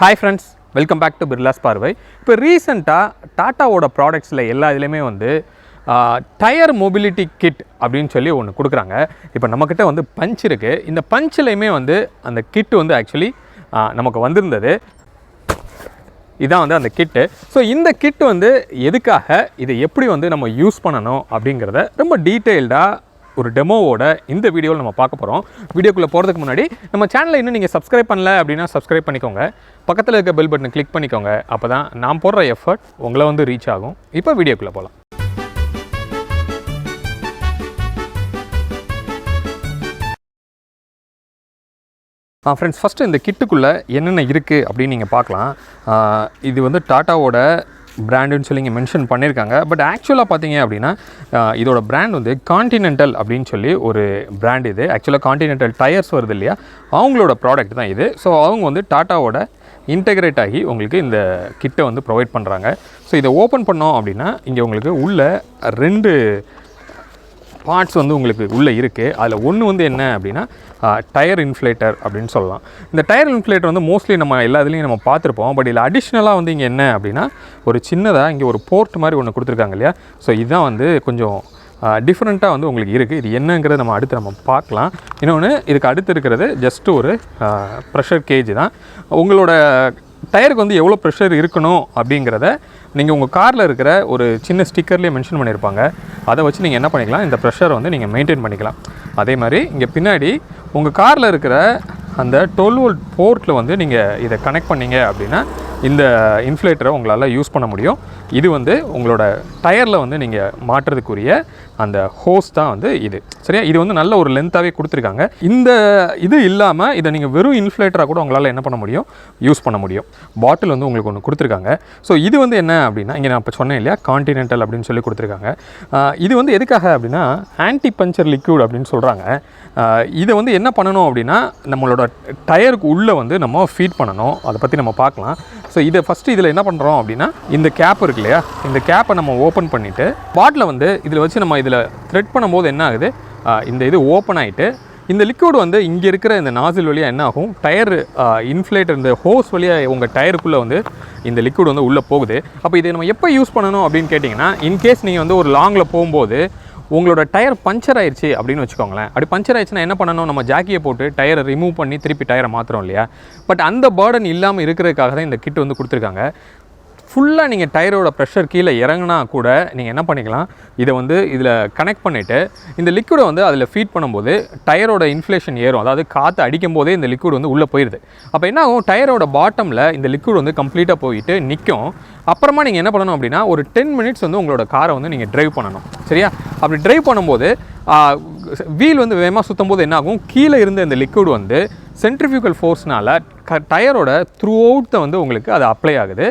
Hi friends, welcome back to Birla's Parvai. இப்போ ரீசெண்டாக டாட்டாவோட ப்ராடக்ட்ஸில் எல்லா இதுலேயுமே வந்து டயர் மொபிலிட்டி கிட் அப்படின்னு சொல்லி ஒன்று கொடுக்குறாங்க. இப்போ நம்மக்கிட்ட வந்து பஞ்ச் இருக்குது. இந்த பஞ்சிலையுமே வந்து அந்த கிட்டு வந்து ஆக்சுவலி நமக்கு வந்திருந்தது. இதான் வந்து அந்த கிட்டு. ஸோ இந்த கிட் வந்து எதுக்காக, இதை எப்படி வந்து நம்ம யூஸ் பண்ணணும் அப்படிங்கிறத ரொம்ப டீட்டெயில்டாக ஒரு டெமோவோட இந்த வீடியோவில் நம்ம பார்க்க போகிறோம். வீடியோக்குள்ளே போகிறதுக்கு முன்னாடி நம்ம சேனலை இன்னும் நீங்கள் சப்ஸ்கிரைப் பண்ணல அப்படின்னா சப்ஸ்கிரைப் பண்ணிக்கோங்க. பக்கத்தில் இருக்க பெல் பட்டனை கிளிக் பண்ணிக்கோங்க. அப்போ தான் நான் போடுற எஃபர்ட் உங்களை வந்து ரீச் ஆகும். இப்போ வீடியோக்குள்ளே போகலாம். ஃப்ரெண்ட்ஸ், ஃபஸ்ட்டு இந்த கிட்டுக்குள்ளே என்னென்ன இருக்குது அப்படின்னு நீங்கள் பார்க்கலாம். இது வந்து டாட்டாவோட பிராண்டுன்னு சொல்லி இங்கே மென்ஷன் பண்ணியிருக்காங்க. பட் ஆக்சுவலாக பார்த்தீங்க அப்படின்னா இதோட பிராண்ட் வந்து கான்டினென்டல் அப்படின்னு சொல்லி ஒரு பிராண்ட். இது ஆக்சுவலாக கான்டினென்டல் டயர்ஸ் வருது இல்லையா, அவங்களோட ப்ராடக்ட் தான் இது. ஸோ அவங்க வந்து டாட்டாவோட இன்டெகிரேட் ஆகி உங்களுக்கு இந்த கிட்டை வந்து ப்ரொவைட் பண்ணுறாங்க. ஸோ இதை ஓப்பன் பண்ணோம் அப்படின்னா இங்கே உங்களுக்கு உள்ள 2 பார்ட்ஸ் வந்து உங்களுக்கு உள்ளே இருக்குது. அதில் ஒன்று வந்து என்ன அப்படின்னா டயர் இன்ஃப்ளேட்டர் அப்படின்னு சொல்லலாம். இந்த டயர் இன்ஃப்ளேட்டர் வந்து மோஸ்ட்லி நம்ம எல்லா இதுலேயும் நம்ம பார்த்துருப்போம். பட் இதில் அடிஷ்னலாக வந்து இங்கே என்ன அப்படின்னா ஒரு சின்னதாக இங்கே ஒரு போர்ட் மாதிரி ஒன்று கொடுத்துருக்காங்க இல்லையா. ஸோ இதுதான் வந்து கொஞ்சம் டிஃப்ரெண்ட்டாக வந்து உங்களுக்கு இருக்குது. இது என்னங்கிறத நம்ம அடுத்து நம்ம பார்க்கலாம். இன்னொன்று இதுக்கு அடுத்து இருக்கிறது ஜஸ்ட்டு ஒரு ப்ரெஷர் கேஜ் தான். உங்களோட டயருக்கு வந்து எவ்வளோ ப்ரெஷர் இருக்கணும் அப்படிங்கிறத நீங்கள் உங்கள் காரில் இருக்கிற ஒரு சின்ன ஸ்டிக்கர்லேயே மென்ஷன் பண்ணியிருப்பாங்க. அதை வச்சு நீங்கள் என்ன பண்ணிக்கலாம், இந்த ப்ரெஷரை வந்து நீங்கள் மெயின்டைன் பண்ணிக்கலாம். அதே மாதிரி இங்கே பின்னாடி உங்கள் காரில் இருக்கிற அந்த 12 வோல்ட் போர்ட்டில் வந்து நீங்கள் இதை கனெக்ட் பண்ணிங்க அப்படின்னா இந்த இன்ஃப்ளேட்டரை உங்களால் யூஸ் பண்ண முடியும். இது வந்து உங்களோட டயரில் வந்து நீங்கள் மாட்டுறதுக்குரிய அந்த ஹோஸ் தான் வந்து இது. சரியா, இது வந்து நல்ல ஒரு லென்த்தாகவே கொடுத்துருக்காங்க. இந்த இது இல்லாமல் இதை நீங்கள் வெறும் இன்ஃப்ளேட்டராக கூட உங்களால் என்ன பண்ண முடியும், யூஸ் பண்ண முடியும். பாட்டில் வந்து உங்களுக்கு ஒன்று கொடுத்துருக்காங்க. ஸோ இது வந்து என்ன அப்படின்னா, இங்கே நான் இப்போ சொன்னேன் இல்லையா, கான்டினென்டல் அப்படின்னு சொல்லி கொடுத்துருக்காங்க. இது வந்து எதுக்காக அப்படின்னா ஆன்டி பஞ்சர் லிக்யூட் அப்படின்னு சொல்கிறாங்க. இதை வந்து என்ன பண்ணணும் அப்படின்னா நம்மளோட டயருக்கு உள்ளே வந்து நம்ம ஃபீட் பண்ணணும். அதை பற்றி நம்ம பார்க்கலாம். ஸோ இதை ஃபஸ்ட்டு இதில் என்ன பண்ணுறோம் அப்படின்னா, இந்த கேப் இருக்கு இல்லையா, இந்த கேப்பை நம்ம ஓப்பன் பண்ணிவிட்டு பாட்டில் வந்து இதில் வச்சு நம்ம இதில் த்ரெட் பண்ணும்போது என்ன ஆகுது, இந்த இது ஓப்பன் ஆகிட்டு இந்த லிக்விட் வந்து இங்கே இருக்கிற இந்த நாசில் வழியாக என்ன ஆகும், டயர் இன்ஃப்ளேட்டர் இந்த ஹோஸ் வழியாக உங்கள் டயருக்குள்ளே வந்து இந்த லிக்விட் வந்து உள்ளே போகுது. அப்போ இதை நம்ம எப்போ யூஸ் பண்ணணும் அப்படின்னு கேட்டிங்கன்னா, இன்கேஸ் நீங்கள் வந்து ஒரு லாங்கில் போகும்போது உங்களோட டயர் பஞ்சர் ஆயிடுச்சு அப்படின்னு வச்சுக்கோங்களேன். அப்படி பஞ்சர் ஆயிடுச்சுன்னா என்ன பண்ணணும், நம்ம ஜாக்கியை போட்டு டயரை ரிமூவ் பண்ணி திருப்பி டயரை மாற்றுறோம் இல்லையா. பட் அந்த பர்டன் இல்லாமல் இருக்கிறதுக்காக தான் இந்த கிட் வந்து கொடுத்துருக்காங்க. ஃபுல்லாக நீங்கள் டயரோட ப்ரெஷர் கீழே இறங்கினா கூட நீங்கள் என்ன பண்ணிக்கலாம், இதை வந்து இதில் கனெக்ட் பண்ணிவிட்டு இந்த லிக்விடை வந்து அதில் ஃபீட் பண்ணும்போது டயரோட இன்ஃப்ளேஷன் ஏறும். அதாவது காற்று அடிக்கும் போதே இந்த லிக்விட் வந்து உள்ளே போயிடுது. அப்போ என்ன ஆகும், டயரோட பாட்டமில் இந்த லிக்விட் வந்து கம்ப்ளீட்டாக போயிட்டு நிற்கும். அப்புறமா நீங்கள் என்ன பண்ணணும் அப்படின்னா ஒரு 10 மினிட்ஸ் வந்து உங்களோட காரை வந்து நீங்கள் ட்ரைவ் பண்ணணும். சரியா, அப்படி ட்ரைவ் பண்ணும்போது வீல் வந்து வேகமாக சுற்றும் போது என்ன ஆகும், கீழே இருந்த இந்த லிக்விட் வந்து சென்ட்ரிஃபியூகல் ஃபோர்ஸ்னால் டயரோட த்ரூ அவுட் வந்து உங்களுக்கு அது அப்ளை ஆகுது.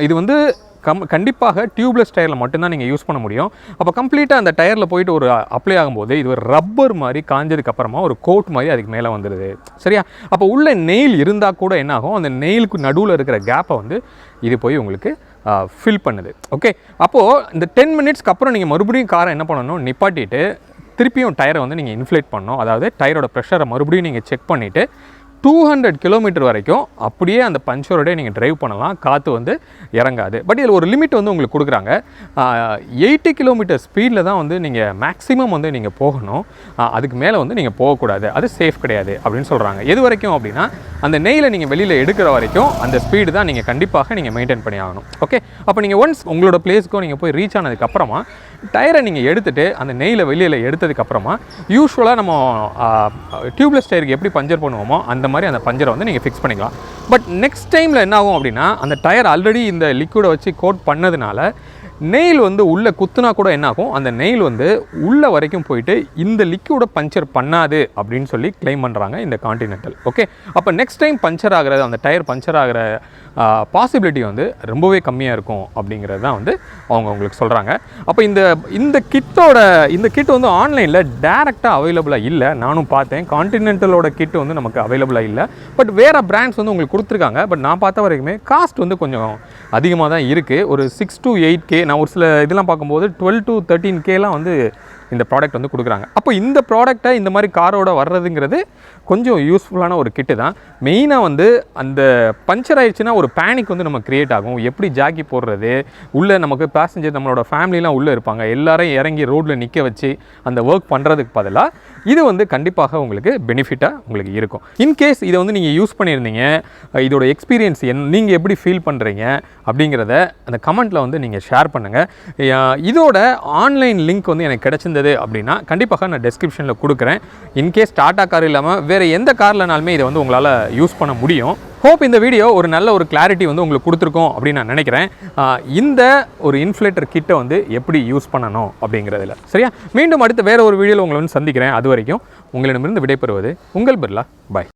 இது வந்து கண்டிப்பாக டியூப்லெஸ் டயரில் மட்டும்தான் நீங்கள் யூஸ் பண்ண முடியும். அப்போ கம்ப்ளீட்டாக அந்த டயரில் போயிட்டு ஒரு அப்ளை ஆகும்போது இது ஒரு ரப்பர் மாதிரி காஞ்சதுக்கப்புறமா ஒரு கோட் மாதிரி அதுக்கு மேலே வந்துடுது. சரியா, அப்போ உள்ள நெயில் இருந்தால் கூட என்ன ஆகும், அந்த நெயிலுக்கு நடுவில் இருக்கிற கேப்பை வந்து இது போய் உங்களுக்கு ஃபில் பண்ணுது. ஓகே, அப்போது இந்த 10 மினிட்ஸ்க்கு அப்புறம் நீங்கள் மறுபடியும் காரை என்ன பண்ணணும், நிப்பாட்டிட்டு திருப்பியும் டயரை வந்து நீங்கள் இன்ஃப்ளேட் பண்ணணும். அதாவது டயரோட ப்ரெஷரை மறுபடியும் நீங்கள் செக் பண்ணிவிட்டு 200 கிலோமீட்டர் வரைக்கும் அப்படியே அந்த பஞ்சரோடய நீங்கள் ட்ரைவ் பண்ணலாம். காற்று வந்து இறங்காது. பட் இதில் ஒரு லிமிட் வந்து உங்களுக்கு கொடுக்குறாங்க. 80 கிலோமீட்டர் ஸ்பீடில் தான் வந்து நீங்கள் மேக்ஸிமம் வந்து நீங்கள் போகணும். அதுக்கு மேலே வந்து நீங்கள் போகக்கூடாது, அது சேஃப் கிடையாது அப்படின்னு சொல்கிறாங்க. எது வரைக்கும் அப்படின்னா அந்த நெயிலை நீங்கள் வெளியில் எடுக்கிற வரைக்கும் அந்த ஸ்பீடு தான் நீங்கள் கண்டிப்பாக நீங்கள் மெயின்டைன் பண்ணி ஆகணும். ஓகே, அப்போ நீங்கள் ஒன்ஸ் உங்களோட பிளேஸ்க்கும் நீங்கள் போய் ரீச் ஆனதுக்கப்புறமா டயரை நீங்கள் எடுத்துகிட்டு அந்த நெயிலை வெளியில் எடுத்ததுக்கப்புறமா யூஸ்வலாக நம்ம டியூப்லெஸ் டயருக்கு எப்படி பஞ்சர் பண்ணுவோமோ அந்த மாதிரி அந்த பஞ்சரை வந்து நீங்கள் ஃபிக்ஸ் பண்ணிக்கலாம். பட் நெக்ஸ்ட் டைமில் என்ன ஆகும் அப்படின்னா, அந்த டயர் ஆல்ரெடி இந்த லிக்விடை வச்சு கோட் பண்ணதுனால நெயில் வந்து உள்ளே குத்துனா கூட என்ன ஆகும், அந்த நெயில் வந்து உள்ளே வரைக்கும் போயிட்டு இந்த லிக்விடை பஞ்சர் பண்ணாது அப்படின்னு சொல்லி கிளைம் பண்ணுறாங்க இந்த கான்டினென்டல். ஓகே, அப்போ நெக்ஸ்ட் டைம் பஞ்சர் ஆகிறது, அந்த டயர் பஞ்சர் ஆகிற பாசிபிலிட்டி வந்து ரொம்பவே கம்மியாக இருக்கும் அப்படிங்கிறது தான் வந்து அவங்க உங்களுக்கு சொல்கிறாங்க. அப்போ இந்த கிட் வந்து ஆன்லைனில் டேரெக்டாக அவைலபிளாக இல்லை. நானும் பார்த்தேன், கான்டினென்டலோட கிட் வந்து நமக்கு அவைலபிளாக இல்லை. பட் வேறு பிராண்ட்ஸ் வந்து உங்களுக்கு கொடுத்துருக்காங்க. பட் நான் பார்த்த வரைக்குமே காஸ்ட் வந்து கொஞ்சம் அதிகமாக தான் இருக்குது. ஒரு 6 to 8K, நான் ஒரு சில இதெல்லாம் பார்க்கும்போது 12 to 13Kலாம் வந்து இந்த ப்ராடக்ட் வந்து கொடுக்குறாங்க. அப்போ இந்த ப்ராடக்ட்டை இந்த மாதிரி காரோட வர்றதுங்கிறது கொஞ்சம் யூஸ்ஃபுல்லான ஒரு கிட்டு தான். மெயினாக வந்து அந்த பஞ்சர் ஆயிடுச்சுன்னா ஒரு பேனிக் வந்து நம்ம க்ரியேட் ஆகும். எப்படி ஜாக்கி போடுறது, உள்ளே நமக்கு பேசஞ்சர் நம்மளோட ஃபேமிலிலாம் உள்ளே இருப்பாங்க, எல்லாரையும் இறங்கி ரோட்டில் நிற்க வச்சு அந்த ஒர்க் பண்ணுறதுக்கு பதிலாக இது வந்து கண்டிப்பாக உங்களுக்கு பெனிஃபிட்டாக உங்களுக்கு இருக்கும். இன்கேஸ் இதை வந்து நீங்கள் யூஸ் பண்ணியிருந்தீங்க, இதோட எக்ஸ்பீரியன்ஸ் நீங்கள் எப்படி ஃபீல் பண்ணுறீங்க அப்படிங்கிறத அந்த கமெண்ட்டில் வந்து நீங்கள் ஷேர் பண்ணுங்கள். இதோட ஆன்லைன் லிங்க் வந்து எனக்கு கிடச்சிருந்தது அப்படின்னா கண்டிப்பாக நான் டெஸ்கிரிப்ஷனில் கொடுக்குறேன். இன்கேஸ் டாடா கார் இல்லாமல் வேறு எந்த கார்லனாலுமே இதை வந்து உங்களால் யூஸ் பண்ண முடியும். ஹோப் இந்த வீடியோ ஒரு நல்ல ஒரு கிளாரிட்டி வந்து உங்களுக்கு கொடுத்துருக்கோம் அப்படின்னு நான் நினைக்கிறேன். இந்த ஒரு இன்ஃப்ளேட்டர் கிட்டை வந்து எப்படி யூஸ் பண்ணணும் அப்படிங்கிறதுல. சரியா, மீண்டும் அடுத்த வேறு ஒரு வீடியோவில் உங்களை வந்து சந்திக்கிறேன். அது வரைக்கும் உங்களிடமிருந்து விடைபெறுவது உங்கள் பிர்லா. பாய்.